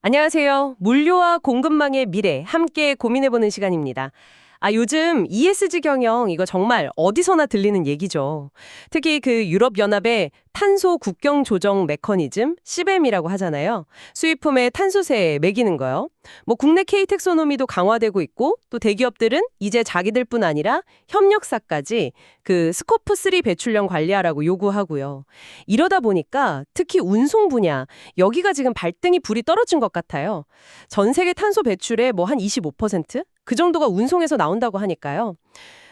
안녕하세요. 물류와 공급망의 미래 함께 고민해보는 시간입니다. 요즘 ESG 경영 이거 정말 어디서나 들리는 얘기죠. 특히 그 유럽연합의 탄소 국경 조정 메커니즘, CBAM이라고 하잖아요. 수입품에 탄소세 매기는 거요. 뭐 국내 K택소노미도 강화되고 있고 또 대기업들은 이제 자기들뿐 아니라 협력사까지 그 스코프 3 배출량 관리하라고 요구하고요. 이러다 보니까 특히 운송 분야, 여기가 지금 발등이 불이 떨어진 것 같아요. 전 세계 탄소 배출의 뭐 한 25%? 그 정도가 운송에서 나온다고 하니까요.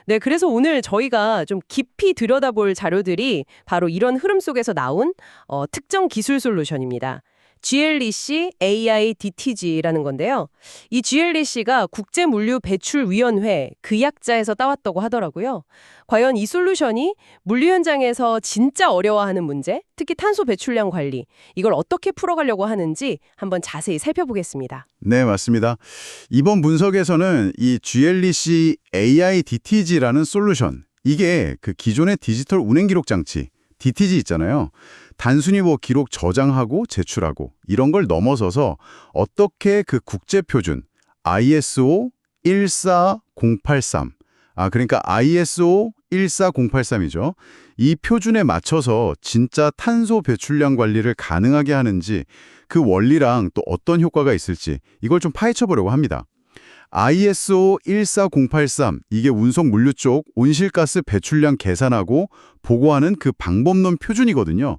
네, 그래서 오늘 저희가 좀 깊이 들여다볼 자료들이 바로 이런 흐름 속에서 나온 특정 기술 솔루션입니다. GLEC AI DTG라는 건데요. 이 GLEC가 국제물류배출위원회 그 약자에서 따왔다고 하더라고요. 과연 이 솔루션이 물류 현장에서 진짜 어려워하는 문제, 특히 탄소 배출량 관리, 이걸 어떻게 풀어가려고 하는지 한번 자세히 살펴보겠습니다. 네, 맞습니다. 이번 분석에서는 이 GLEC AI DTG라는 솔루션, 이게 그 기존의 디지털 운행 기록 장치, DTG 있잖아요. 단순히 뭐 기록 저장하고 제출하고 이런 걸 넘어서서 어떻게 그 국제 표준 ISO 14083, 그러니까 ISO 14083이죠. 이 표준에 맞춰서 진짜 탄소 배출량 관리를 가능하게 하는지, 그 원리랑 또 어떤 효과가 있을지 이걸 좀 파헤쳐 보려고 합니다. ISO 14083, 이게 운송 물류 쪽 온실가스 배출량 계산하고 보고하는 그 방법론 표준이거든요.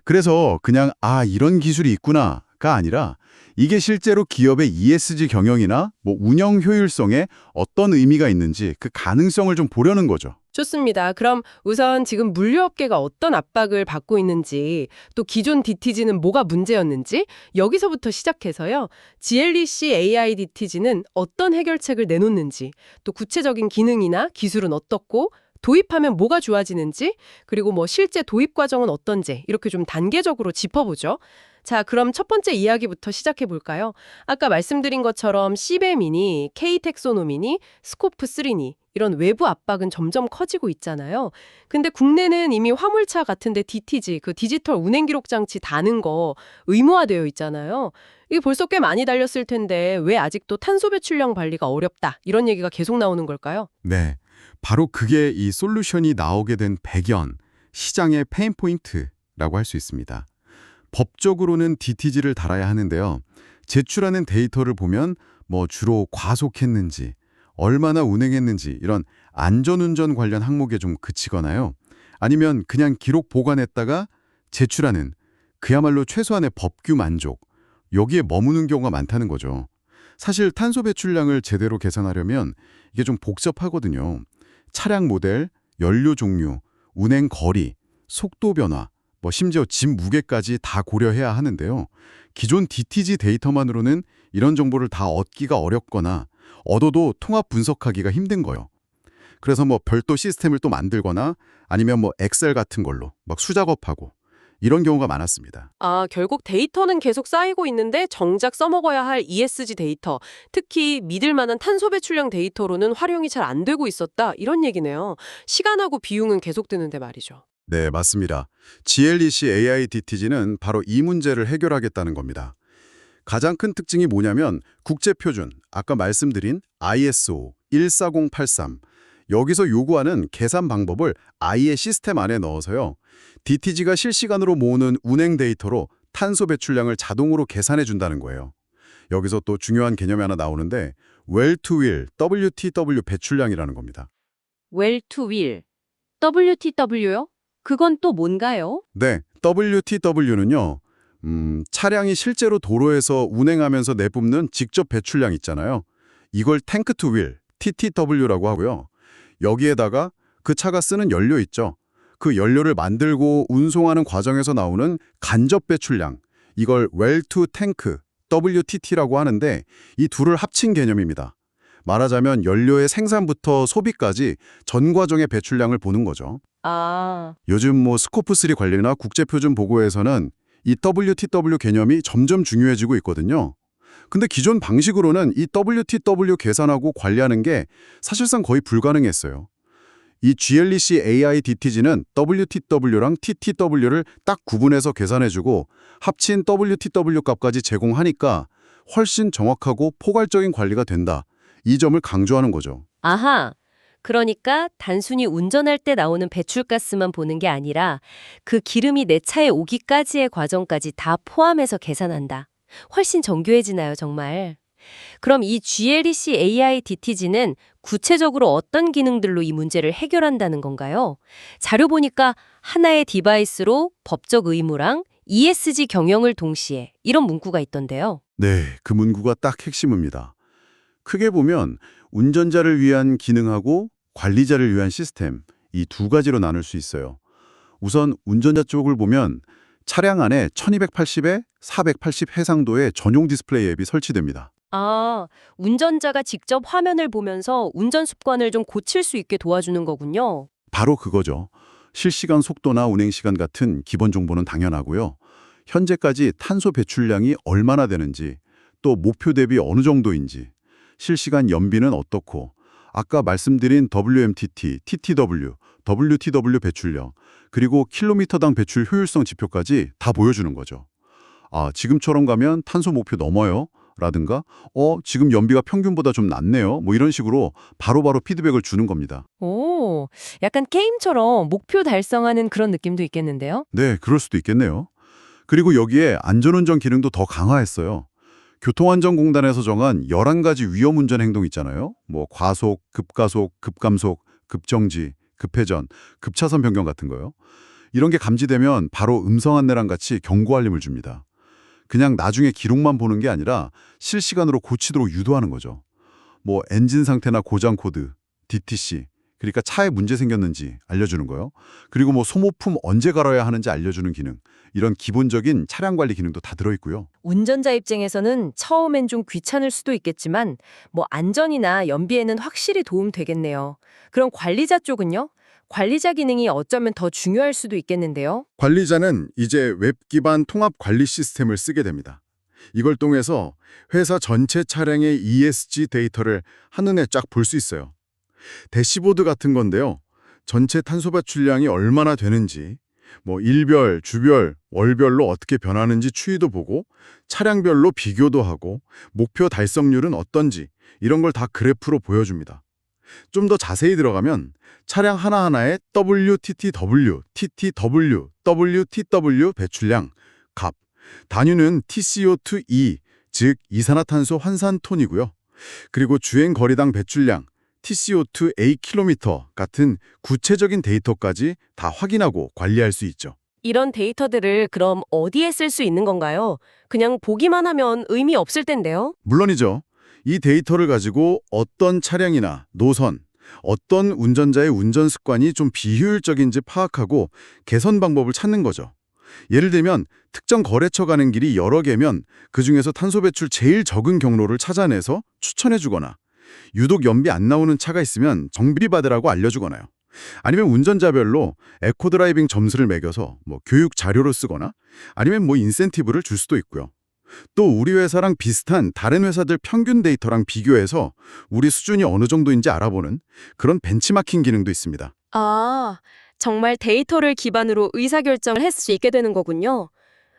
그래서 그냥 이런 기술이 있구나가 아니라 이게 실제로 기업의 ESG 경영이나 뭐 운영 효율성에 어떤 의미가 있는지 그 가능성을 좀 보려는 거죠. 좋습니다. 그럼 우선 지금 물류업계가 어떤 압박을 받고 있는지, 또 기존 DTG는 뭐가 문제였는지 여기서부터 시작해서요. GLEC AI DTG는 어떤 해결책을 내놓는지, 또 구체적인 기능이나 기술은 어떻고 도입하면 뭐가 좋아지는지, 그리고 뭐 실제 도입 과정은 어떤지 이렇게 좀 단계적으로 짚어보죠. 자, 그럼 첫 번째 이야기부터 시작해 볼까요? 아까 말씀드린 것처럼 CBAM이니, K택소노미니, 스코프3니 이런 외부 압박은 점점 커지고 있잖아요. 근데 국내는 이미 화물차 같은데 DTG, 그 디지털 운행 기록 장치 다는 거 의무화되어 있잖아요. 이게 벌써 꽤 많이 달렸을 텐데 왜 아직도 탄소 배출량 관리가 어렵다 이런 얘기가 계속 나오는 걸까요? 네, 바로 그게 이 솔루션이 나오게 된 배경, 시장의 페인 포인트라고 할 수 있습니다. 법적으로는 DTG를 달아야 하는데요. 제출하는 데이터를 보면 뭐 주로 과속했는지, 얼마나 운행했는지 이런 안전운전 관련 항목에 좀 그치거나요. 아니면 그냥 기록 보관했다가 제출하는 그야말로 최소한의 법규 만족, 여기에 머무는 경우가 많다는 거죠. 사실 탄소 배출량을 제대로 계산하려면 이게 좀 복잡하거든요. 차량 모델, 연료 종류, 운행 거리, 속도 변화, 뭐 심지어 짐 무게까지 다 고려해야 하는데요. 기존 DTG 데이터만으로는 이런 정보를 다 얻기가 어렵거나 얻어도 통합 분석하기가 힘든 거예요. 그래서 뭐 별도 시스템을 또 만들거나 아니면 뭐 엑셀 같은 걸로 막 수작업하고 이런 경우가 많았습니다. 결국 데이터는 계속 쌓이고 있는데 정작 써먹어야 할 ESG 데이터, 특히 믿을 만한 탄소 배출량 데이터로는 활용이 잘 안 되고 있었다 이런 얘기네요. 시간하고 비용은 계속 드는데 말이죠. 네, 맞습니다. GLEC AI DTG는 바로 이 문제를 해결하겠다는 겁니다. 가장 큰 특징이 뭐냐면 국제표준, 아까 말씀드린 ISO 14083, 여기서 요구하는 계산 방법을 아예 시스템 안에 넣어서요. DTG가 실시간으로 모으는 운행 데이터로 탄소 배출량을 자동으로 계산해 준다는 거예요. 여기서 또 중요한 개념이 하나 나오는데 well to wheel, WTW 배출량이라는 겁니다. well to wheel, WTW요? 그건 또 뭔가요? 네, WTW는요. 차량이 실제로 도로에서 운행하면서 내뿜는 직접 배출량 있잖아요. 이걸 탱크 투 휠, TTW라고 하고요. 여기에다가 그 차가 쓰는 연료 있죠. 그 연료를 만들고 운송하는 과정에서 나오는 간접 배출량, 이걸 well to tank, WTT라고 하는데 이 둘을 합친 개념입니다. 말하자면 연료의 생산부터 소비까지 전 과정의 배출량을 보는 거죠. 요즘 뭐 스코프3 관리나 국제표준 보고에서는 이 WTW 개념이 점점 중요해지고 있거든요. 근데 기존 방식으로는 이 WTW 계산하고 관리하는 게 사실상 거의 불가능했어요. 이 GLEC AI DTG는 WTW랑 TTW를 딱 구분해서 계산해주고 합친 WTW 값까지 제공하니까 훨씬 정확하고 포괄적인 관리가 된다. 이 점을 강조하는 거죠. 아하. 그러니까 단순히 운전할 때 나오는 배출가스만 보는 게 아니라 그 기름이 내 차에 오기까지의 과정까지 다 포함해서 계산한다. 훨씬 정교해지나요, 정말. 그럼 이 GLEC AI DTG는 구체적으로 어떤 기능들로 이 문제를 해결한다는 건가요? 자료 보니까 하나의 디바이스로 법적 의무랑 ESG 경영을 동시에 이런 문구가 있던데요. 네, 그 문구가 딱 핵심입니다. 크게 보면 운전자를 위한 기능하고 관리자를 위한 시스템, 이 두 가지로 나눌 수 있어요. 우선 운전자 쪽을 보면 차량 안에 1280에 480 해상도의 전용 디스플레이 앱이 설치됩니다. 아, 운전자가 직접 화면을 보면서 운전 습관을 좀 고칠 수 있게 도와주는 거군요. 바로 그거죠. 실시간 속도나 운행 시간 같은 기본 정보는 당연하고요. 현재까지 탄소 배출량이 얼마나 되는지, 또 목표 대비 어느 정도인지, 실시간 연비는 어떻고, 아까 말씀드린 WMTT, TTW, WTW 배출량, 그리고 킬로미터당 배출 효율성 지표까지 다 보여주는 거죠. 아, 지금처럼 가면 탄소 목표 넘어요? 라든가, 지금 연비가 평균보다 좀 낮네요. 뭐 이런 식으로 바로바로 피드백을 주는 겁니다. 오, 약간 게임처럼 목표 달성하는 그런 느낌도 있겠는데요? 네, 그럴 수도 있겠네요. 그리고 여기에 안전운전 기능도 더 강화했어요. 교통안전공단에서 정한 11가지 위험운전 행동 있잖아요. 뭐 과속, 급가속, 급감속, 급정지, 급회전, 급차선 변경 같은 거요. 이런 게 감지되면 바로 음성 안내랑 같이 경고 알림을 줍니다. 그냥 나중에 기록만 보는 게 아니라 실시간으로 고치도록 유도하는 거죠. 뭐 엔진 상태나 고장 코드, DTC, 그러니까 차에 문제 생겼는지 알려주는 거요. 그리고 뭐 소모품 언제 갈아야 하는지 알려주는 기능, 이런 기본적인 차량 관리 기능도 다 들어있고요. 운전자 입장에서는 처음엔 좀 귀찮을 수도 있겠지만 뭐 안전이나 연비에는 확실히 도움 되겠네요. 그럼 관리자 쪽은요? 관리자 기능이 어쩌면 더 중요할 수도 있겠는데요. 관리자는 이제 웹 기반 통합 관리 시스템을 쓰게 됩니다. 이걸 통해서 회사 전체 차량의 ESG 데이터를 한눈에 쫙 볼 수 있어요. 대시보드 같은 건데요. 전체 탄소 배출량이 얼마나 되는지, 뭐 일별, 주별, 월별로 어떻게 변하는지 추이도 보고 차량별로 비교도 하고 목표 달성률은 어떤지 이런 걸 다 그래프로 보여줍니다. 좀 더 자세히 들어가면 차량 하나하나의 WTTW, TTW, WTW 배출량, 값, 단위는 TCO2e, 즉 이산화탄소 환산톤이고요. 그리고 주행 거리당 배출량, TCO2a 킬로미터 같은 구체적인 데이터까지 다 확인하고 관리할 수 있죠. 이런 데이터들을 그럼 어디에 쓸 수 있는 건가요? 그냥 보기만 하면 의미 없을 텐데요. 물론이죠. 이 데이터를 가지고 어떤 차량이나 노선, 어떤 운전자의 운전 습관이 좀 비효율적인지 파악하고 개선 방법을 찾는 거죠. 예를 들면 특정 거래처 가는 길이 여러 개면 그중에서 탄소 배출 제일 적은 경로를 찾아내서 추천해주거나 유독 연비 안 나오는 차가 있으면 정비 받으라고 알려주거나요. 아니면 운전자별로 에코드라이빙 점수를 매겨서 뭐 교육 자료로 쓰거나 아니면 뭐 인센티브를 줄 수도 있고요. 또 우리 회사랑 비슷한 다른 회사들 평균 데이터랑 비교해서 우리 수준이 어느 정도인지 알아보는 그런 벤치마킹 기능도 있습니다. 아, 정말 데이터를 기반으로 의사결정을 할 수 있게 되는 거군요.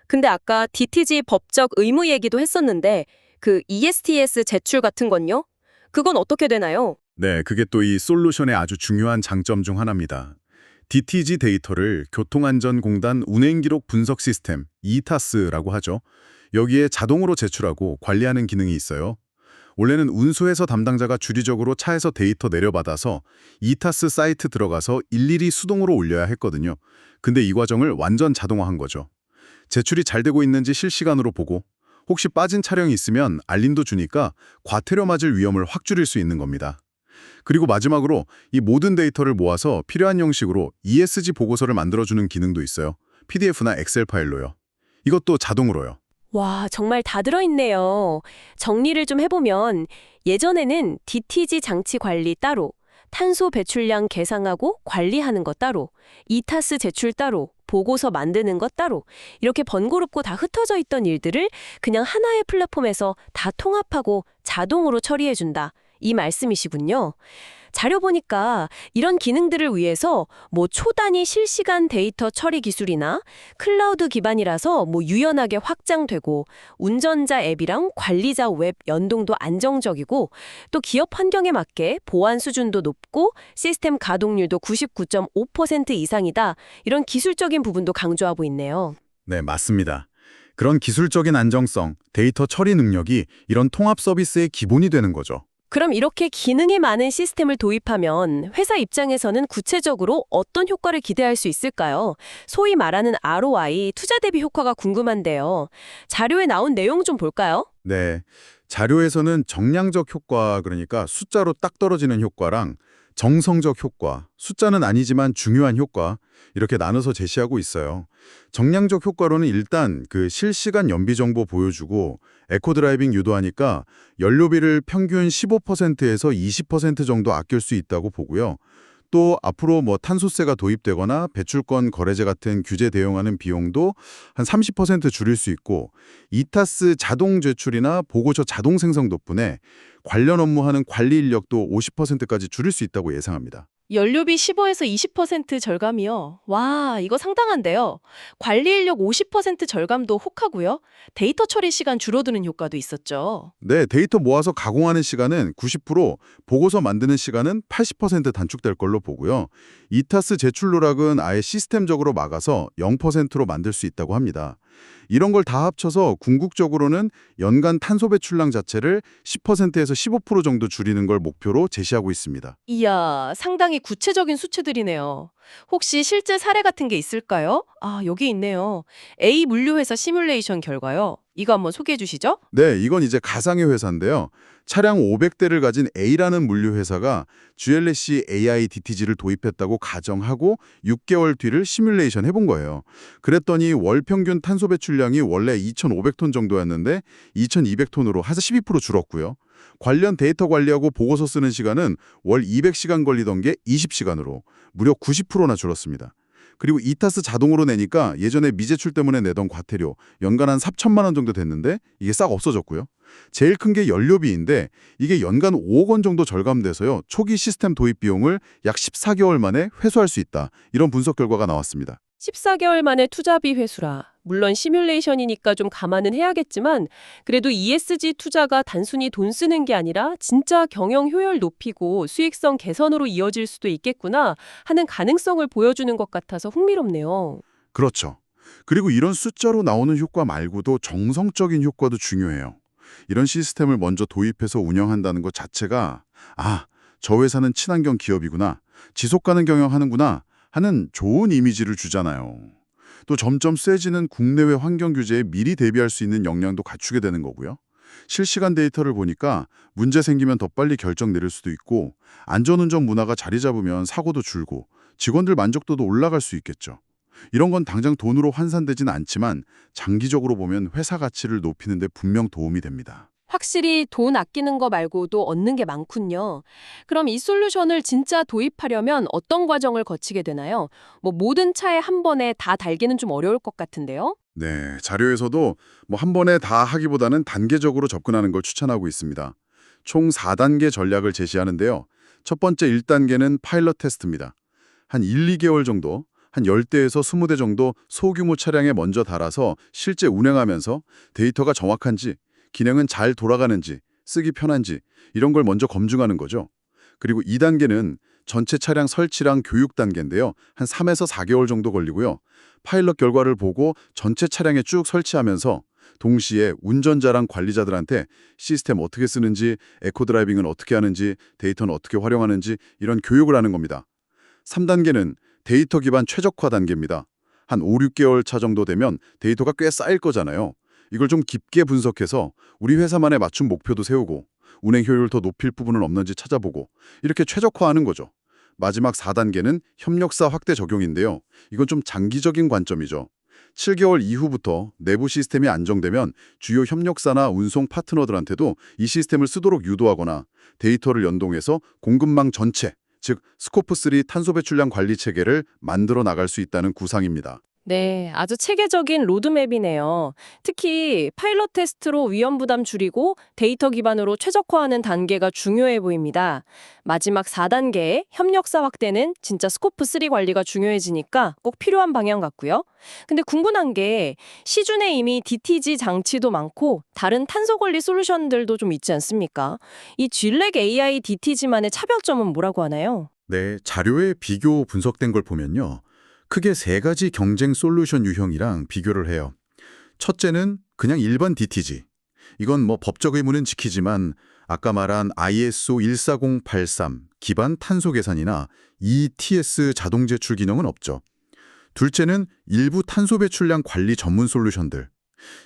근데 아까 DTG 법적 의무 얘기도 했었는데 그 ESTS 제출 같은 건요? 그건 어떻게 되나요? 네, 그게 또 이 솔루션의 아주 중요한 장점 중 하나입니다. DTG 데이터를 교통안전공단 운행기록 분석 시스템, ETAS라고 하죠. 여기에 자동으로 제출하고 관리하는 기능이 있어요. 원래는 운수회사 담당자가 주기적으로 차에서 데이터 내려받아서 ETAS 사이트 들어가서 일일이 수동으로 올려야 했거든요. 근데 이 과정을 완전 자동화한 거죠. 제출이 잘 되고 있는지 실시간으로 보고 혹시 빠진 차량이 있으면 알림도 주니까 과태료 맞을 위험을 확 줄일 수 있는 겁니다. 그리고 마지막으로 이 모든 데이터를 모아서 필요한 형식으로 ESG 보고서를 만들어주는 기능도 있어요. PDF나 엑셀 파일로요. 이것도 자동으로요. 와, 정말 다 들어있네요. 정리를 좀 해보면 예전에는 DTG 장치 관리 따로, 탄소 배출량 계상하고 관리하는 것 따로, 이타스 제출 따로, 보고서 만드는 것 따로 이렇게 번거롭고 다 흩어져 있던 일들을 그냥 하나의 플랫폼에서 다 통합하고 자동으로 처리해준다. 이 말씀이시군요. 자료 보니까 이런 기능들을 위해서 뭐 초단위 실시간 데이터 처리 기술이나 클라우드 기반이라서 뭐 유연하게 확장되고 운전자 앱이랑 관리자 웹 연동도 안정적이고 또 기업 환경에 맞게 보안 수준도 높고 시스템 가동률도 99.5% 이상이다. 이런 기술적인 부분도 강조하고 있네요. 네, 맞습니다. 그런 기술적인 안정성, 데이터 처리 능력이 이런 통합 서비스의 기본이 되는 거죠. 그럼 이렇게 기능이 많은 시스템을 도입하면 회사 입장에서는 구체적으로 어떤 효과를 기대할 수 있을까요? 소위 말하는 ROI, 투자 대비 효과가 궁금한데요. 자료에 나온 내용 좀 볼까요? 네, 자료에서는 정량적 효과, 그러니까 숫자로 딱 떨어지는 효과랑 정성적 효과, 숫자는 아니지만 중요한 효과, 이렇게 나눠서 제시하고 있어요. 정량적 효과로는 일단 그 실시간 연비 정보 보여주고 에코 드라이빙 유도하니까 연료비를 평균 15%에서 20% 정도 아낄 수 있다고 보고요. 또 앞으로 뭐 탄소세가 도입되거나 배출권 거래제 같은 규제 대응하는 비용도 한 30% 줄일 수 있고, 이타스 자동 제출이나 보고서 자동 생성 덕분에 관련 업무하는 관리 인력도 50%까지 줄일 수 있다고 예상합니다. 연료비 15에서 20% 절감이요. 와, 이거 상당한데요. 관리 인력 50% 절감도 혹하고요. 데이터 처리 시간 줄어드는 효과도 있었죠. 네, 데이터 모아서 가공하는 시간은 90%, 보고서 만드는 시간은 80% 단축될 걸로 보고요. 이타스 제출 누락은 아예 시스템적으로 막아서 0%로 만들 수 있다고 합니다. 이런 걸 다 합쳐서 궁극적으로는 연간 탄소 배출량 자체를 10%에서 15% 정도 줄이는 걸 목표로 제시하고 있습니다. 이야, 상당히 구체적인 수치들이네요. 혹시 실제 사례 같은 게 있을까요? 아, 여기 있네요. A 물류회사 시뮬레이션 결과요. 이거 한번 소개해 주시죠. 네, 이건 이제 가상의 회사인데요. 차량 500대를 가진 A라는 물류회사가 GLC AI DTG를 도입했다고 가정하고 6개월 뒤를 시뮬레이션 해본 거예요. 그랬더니 월 평균 탄소 배출량이 원래 2,500톤 정도였는데 2,200톤으로 한 12% 줄었고요. 관련 데이터 관리하고 보고서 쓰는 시간은 월 200시간 걸리던 게 20시간으로 무려 90%나 줄었습니다. 그리고 이타스 자동으로 내니까 예전에 미제출 때문에 내던 과태료 연간 한 4천만 원 정도 됐는데 이게 싹 없어졌고요. 제일 큰 게 연료비인데 이게 연간 5억 원 정도 절감돼서요. 초기 시스템 도입 비용을 약 14개월 만에 회수할 수 있다. 이런 분석 결과가 나왔습니다. 14개월 만에 투자비 회수라. 물론 시뮬레이션이니까 좀 감안은 해야겠지만 그래도 ESG 투자가 단순히 돈 쓰는 게 아니라 진짜 경영 효율 높이고 수익성 개선으로 이어질 수도 있겠구나 하는 가능성을 보여주는 것 같아서 흥미롭네요. 그렇죠. 그리고 이런 숫자로 나오는 효과 말고도 정성적인 효과도 중요해요. 이런 시스템을 먼저 도입해서 운영한다는 것 자체가 저 회사는 친환경 기업이구나, 지속 가능 경영하는구나 하는 좋은 이미지를 주잖아요. 또 점점 세지는 국내외 환경 규제에 미리 대비할 수 있는 역량도 갖추게 되는 거고요. 실시간 데이터를 보니까 문제 생기면 더 빨리 결정 내릴 수도 있고, 안전운전 문화가 자리 잡으면 사고도 줄고 직원들 만족도도 올라갈 수 있겠죠. 이런 건 당장 돈으로 환산되진 않지만 장기적으로 보면 회사 가치를 높이는 데 분명 도움이 됩니다. 확실히 돈 아끼는 거 말고도 얻는 게 많군요. 그럼 이 솔루션을 진짜 도입하려면 어떤 과정을 거치게 되나요? 뭐 모든 차에 한 번에 다 달기는 좀 어려울 것 같은데요? 네, 자료에서도 뭐 한 번에 다 하기보다는 단계적으로 접근하는 걸 추천하고 있습니다. 총 4단계 전략을 제시하는데요. 첫 번째 1단계는 파일럿 테스트입니다. 한 1, 2개월 정도, 한 10대에서 20대 정도 소규모 차량에 먼저 달아서 실제 운행하면서 데이터가 정확한지, 기능은 잘 돌아가는지, 쓰기 편한지 이런 걸 먼저 검증하는 거죠. 그리고 2단계는 전체 차량 설치랑 교육 단계인데요. 한 3에서 4개월 정도 걸리고요. 파일럿 결과를 보고 전체 차량에 쭉 설치하면서 동시에 운전자랑 관리자들한테 시스템 어떻게 쓰는지, 에코 드라이빙은 어떻게 하는지, 데이터는 어떻게 활용하는지 이런 교육을 하는 겁니다. 3단계는 데이터 기반 최적화 단계입니다. 한 5, 6개월 차 정도 되면 데이터가 꽤 쌓일 거잖아요. 이걸 좀 깊게 분석해서 우리 회사만의 맞춤 목표도 세우고 운행 효율을 더 높일 부분은 없는지 찾아보고 이렇게 최적화하는 거죠. 마지막 4단계는 협력사 확대 적용인데요. 이건 좀 장기적인 관점이죠. 7개월 이후부터 내부 시스템이 안정되면 주요 협력사나 운송 파트너들한테도 이 시스템을 쓰도록 유도하거나 데이터를 연동해서 공급망 전체, 즉 스코프3 탄소 배출량 관리 체계를 만들어 나갈 수 있다는 구상입니다. 네, 아주 체계적인 로드맵이네요. 특히 파일럿 테스트로 위험 부담 줄이고 데이터 기반으로 최적화하는 단계가 중요해 보입니다. 마지막 4단계 협력사 확대는 진짜 스코프 3 관리가 중요해지니까 꼭 필요한 방향 같고요. 근데 궁금한 게 시중에 이미 DTG 장치도 많고 다른 탄소 관리 솔루션들도 좀 있지 않습니까? 이 Gleg AI DTG만의 차별점은 뭐라고 하나요? 네, 자료에 비교 분석된 걸 보면요. 크게 3가지 경쟁 솔루션 유형이랑 비교를 해요. 첫째는 그냥 일반 DTG. 이건 뭐 법적 의무는 지키지만 아까 말한 ISO 14083 기반 탄소 계산이나 ETS 자동 제출 기능은 없죠. 둘째는 일부 탄소 배출량 관리 전문 솔루션들.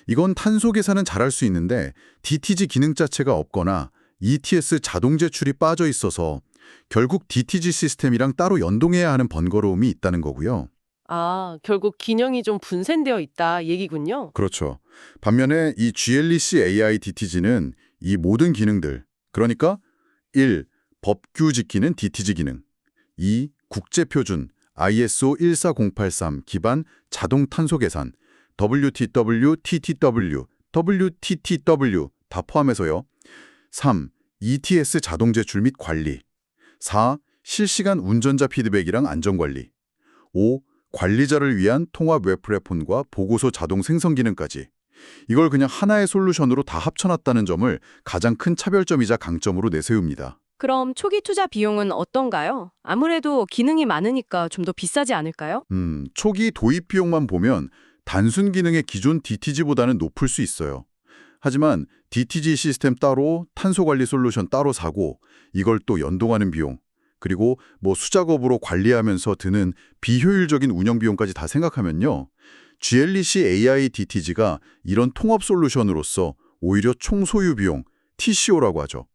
이건 탄소 계산은 잘할 수 있는데 DTG 기능 자체가 없거나 ETS 자동 제출이 빠져 있어서 결국 DTG 시스템이랑 따로 연동해야 하는 번거로움이 있다는 거고요. 아, 결국 기능이 좀 분산되어 있다 얘기군요. 그렇죠. 반면에 이 GLEC AI DTG는 이 모든 기능들, 그러니까 1. 법규 지키는 DTG 기능, 2. 국제표준 ISO 14083 기반 자동 탄소 계산, WTW, TTW, WTTW 다 포함해서요. 3. ETS 자동 제출 및 관리, 4. 실시간 운전자 피드백이랑 안전관리, 5. 관리자를 위한 통합 웹 플랫폼과 보고서 자동 생성 기능까지. 이걸 그냥 하나의 솔루션으로 다 합쳐놨다는 점을 가장 큰 차별점이자 강점으로 내세웁니다. 그럼 초기 투자 비용은 어떤가요? 아무래도 기능이 많으니까 좀 더 비싸지 않을까요? 초기 도입 비용만 보면 단순 기능의 기존 DTG보다는 높을 수 있어요. 하지만 DTG 시스템 따로, 탄소 관리 솔루션 따로 사고 이걸 또 연동하는 비용, 그리고 뭐 수작업으로 관리하면서 드는 비효율적인 운영 비용까지 다 생각하면요. GLEC AI DTG가 이런 통합 솔루션으로서 오히려 총소유 비용, TCO라고 하죠.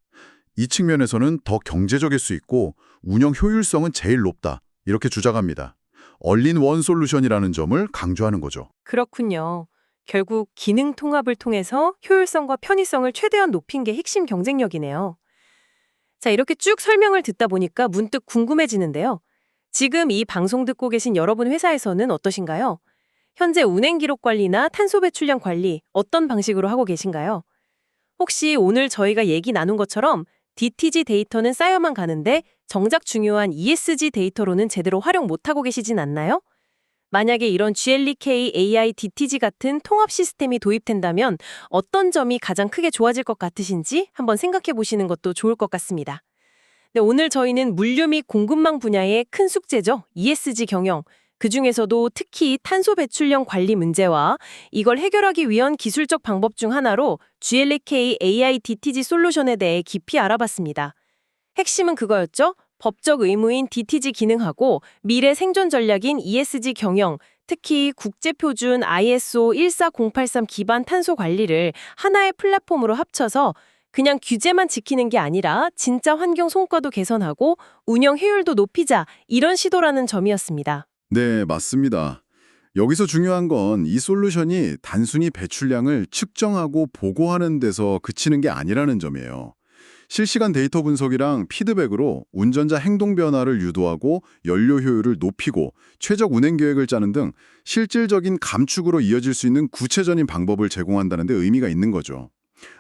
이 측면에서는 더 경제적일 수 있고 운영 효율성은 제일 높다. 이렇게 주장합니다. 얼린원 솔루션이라는 점을 강조하는 거죠. 그렇군요. 결국 기능 통합을 통해서 효율성과 편의성을 최대한 높인 게 핵심 경쟁력이네요. 자, 이렇게 쭉 설명을 듣다 보니까 문득 궁금해지는데요. 지금 이 방송 듣고 계신 여러분 회사에서는 어떠신가요? 현재 운행 기록 관리나 탄소 배출량 관리 어떤 방식으로 하고 계신가요? 혹시 오늘 저희가 얘기 나눈 것처럼 DTG 데이터는 쌓여만 가는데 정작 중요한 ESG 데이터로는 제대로 활용 못하고 계시진 않나요? 만약에 이런 GLEK AI DTG 같은 통합 시스템이 도입된다면 어떤 점이 가장 크게 좋아질 것 같으신지 한번 생각해 보시는 것도 좋을 것 같습니다. 네, 오늘 저희는 물류 및 공급망 분야의 큰 숙제죠. ESG 경영. 그중에서도 특히 탄소 배출량 관리 문제와 이걸 해결하기 위한 기술적 방법 중 하나로 GLEK AI DTG 솔루션에 대해 깊이 알아봤습니다. 핵심은 그거였죠. 법적 의무인 DTG 기능하고 미래 생존 전략인 ESG 경영, 특히 국제표준 ISO 14083 기반 탄소 관리를 하나의 플랫폼으로 합쳐서 그냥 규제만 지키는 게 아니라 진짜 환경 성과도 개선하고 운영 효율도 높이자 이런 시도라는 점이었습니다. 네, 맞습니다. 여기서 중요한 건 이 솔루션이 단순히 배출량을 측정하고 보고하는 데서 그치는 게 아니라는 점이에요. 실시간 데이터 분석이랑 피드백으로 운전자 행동 변화를 유도하고 연료 효율을 높이고 최적 운행 계획을 짜는 등 실질적인 감축으로 이어질 수 있는 구체적인 방법을 제공한다는 데 의미가 있는 거죠.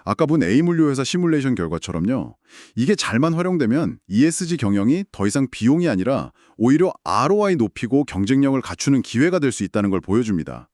아까 본 A물류회사 시뮬레이션 결과처럼요. 이게 잘만 활용되면 ESG 경영이 더 이상 비용이 아니라 오히려 ROI 높이고 경쟁력을 갖추는 기회가 될 수 있다는 걸 보여줍니다.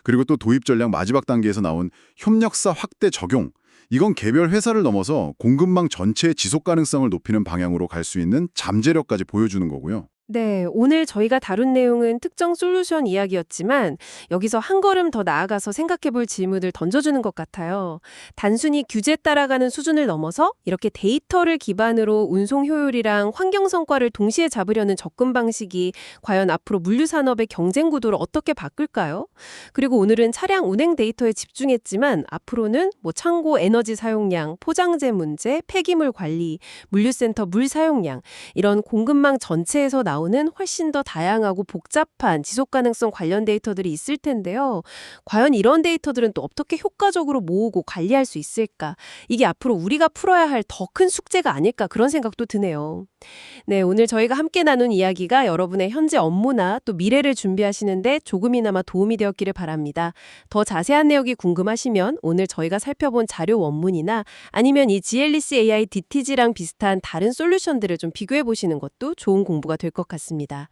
그리고 또 도입 전략 마지막 단계에서 나온 협력사 확대 적용. 이건 개별 회사를 넘어서 공급망 전체의 지속 가능성을 높이는 방향으로 갈 수 있는 잠재력까지 보여주는 거고요. 네, 오늘 저희가 다룬 내용은 특정 솔루션 이야기였지만 여기서 한 걸음 더 나아가서 생각해 볼 질문을 던져주는 것 같아요. 단순히 규제 따라가는 수준을 넘어서 이렇게 데이터를 기반으로 운송 효율이랑 환경 성과를 동시에 잡으려는 접근 방식이 과연 앞으로 물류 산업의 경쟁 구도를 어떻게 바꿀까요? 그리고 오늘은 차량 운행 데이터에 집중했지만 앞으로는 창고 에너지 사용량, 포장재 문제, 폐기물 관리, 물류센터 물 사용량 이런 공급망 전체에서 나오는 나오는 훨씬 더 다양하고 복잡한 지속 가능성 관련 데이터들이 있을 텐데요. 과연 이런 데이터들은 또 어떻게 효과적으로 모으고 관리할 수 있을까? 이게 앞으로 우리가 풀어야 할 더 큰 숙제가 아닐까 그런 생각도 드네요. 네, 오늘 저희가 함께 나눈 이야기가 여러분의 현재 업무나 또 미래를 준비하시는데 조금이나마 도움이 되었기를 바랍니다. 더 자세한 내용이 궁금하시면 오늘 저희가 살펴본 자료 원문이나 아니면 이 GLEC AI DTG랑 비슷한 다른 솔루션들을 좀 비교해 보시는 것도 좋은 공부가 될 것 같습니다.